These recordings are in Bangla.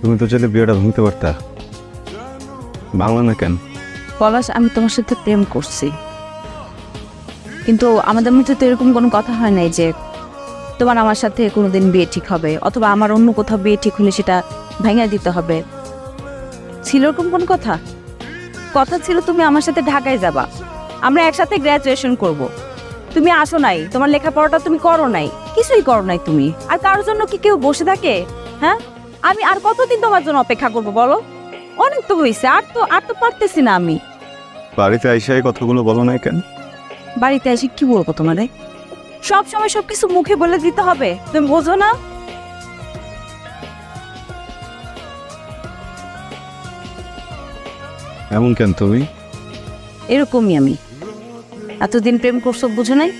তুমি তো চাইলে বিয়েটা ভাঙতে পারতা, ভাঙলা না কেন? পলাশ, আমি তোমার সাথে প্রেম করছি, কিন্তু আমাদের মধ্যে তো এরকম কোনো কথা হয় নাই যে তোমার আমার সাথে কোনোদিন বিয়ে ঠিক হবে, অথবা আমার অন্য কোথাও বিয়ে ঠিক হলে সেটা ভেঙে দিতে হবে। ছিল এরকম কোনো কথা? কথা ছিল তুমি আমার সাথে ঢাকায় যাবা, আমরা একসাথে গ্র্যাজুয়েশন করব। তুমি আসো নাই, তোমার লেখাপড়াটা তুমি করো নাই, কিছুই করো নাই তুমি। আর কারোর জন্য কি কেউ বসে থাকে? হ্যাঁ, আমি আর কতদিন তোমার জন্য অপেক্ষা করব বলো? অনেক তো হয়েছে, আর তো পারতেছি না আমি। বাড়িতে আইসা এই কথাগুলো বলো নাই কেন? বাড়িতে এসে কি বলবো তোমারে? সব সময় সবকিছু মুখে বলে দিতে হবে, তুমি বোঝো না? এমন কেন তুমি? এরকমই আমি। এতদিন প্রেম করছো, বুঝো নাই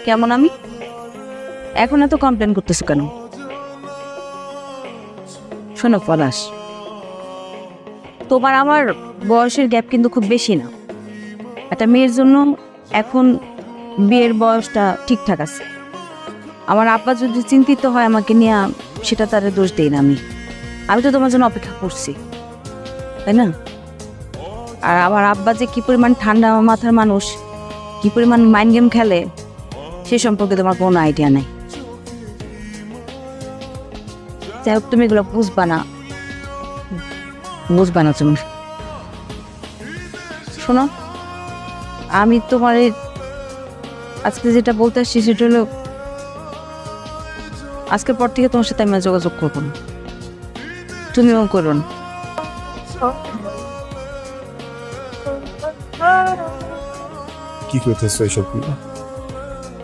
কেমন আমি? এখন এত কমপ্লেন করতেছো কেন? শোনো পলাশ, তোমার আমার বয়সের গ্যাপ কিন্তু খুব বেশি না। একটা মেয়ের জন্য এখন বিয়ের বয়সটা ঠিকঠাক আছে। আমার আব্বা যদি চিন্তিত হয় আমাকে নিয়ে, সেটা তারে দোষ দেই না। আমি তো তোমার জন্য অপেক্ষা করছি, তাই না? আর আমার আব্বা যে কি পরিমাণ ঠান্ডা মাথার মানুষ, কি পরিমাণ মাইন্ড গেম খেলে, সে সম্পর্কে তোমার কোনো আইডিয়া নেই। যাই হোক, তুমি এগুলো বুঝবা না তুমি। শোনো, আমি তোমার আজকে যেটা বলতে আসছি সেটা হলো, আজকের পর থেকে তোমার সাথে আমি আর যোগাযোগ করবো না, তুমিও করো না। কি করতেছো এসব?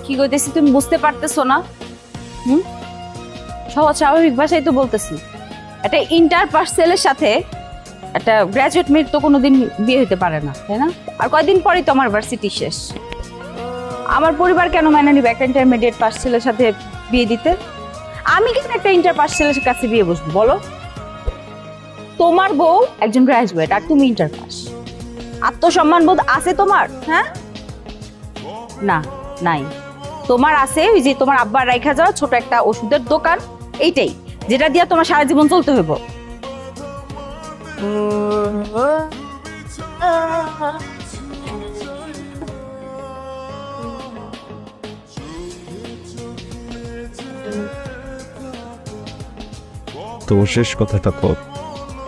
কি কইতেছি তুমি বুঝতে পারতেছো না? সহজ স্বাভাবিক ভাষায় তো বলতেছি। একটা ইন্টার পাস ছেলের সাথে একটা গ্রাজুয়েট মেয়ের তো কোনোদিন বিয়ে হতে পারে না, তাই না? আর কয়দিন পরেই তো আমার ভার্সিটি শেষ। আমার পরিবার কেন মাইনা নিবে একটা ইন্টারমিডিয়েট পাস ছেলের সাথে বিয়ে দিতে? আমি কেন একটা ইন্টার পাস ছেলের কাছে বিয়ে বসবো বলো? তোমার বউ একজন গ্রাজুয়েট আর তুমি ইন্টার পাস। আত্মসম্মান বোধ আছে তোমার? হ্যাঁ, না, নাই। তোমার আছে ওই যে তোমার আব্বার রাইখা যাওয়া ছোট একটা ওষুধের দোকান, এইটাই যেটা দিয়ে তোমার সারা জীবন চলতে হইব। তোমার শেষ কথাটা কও।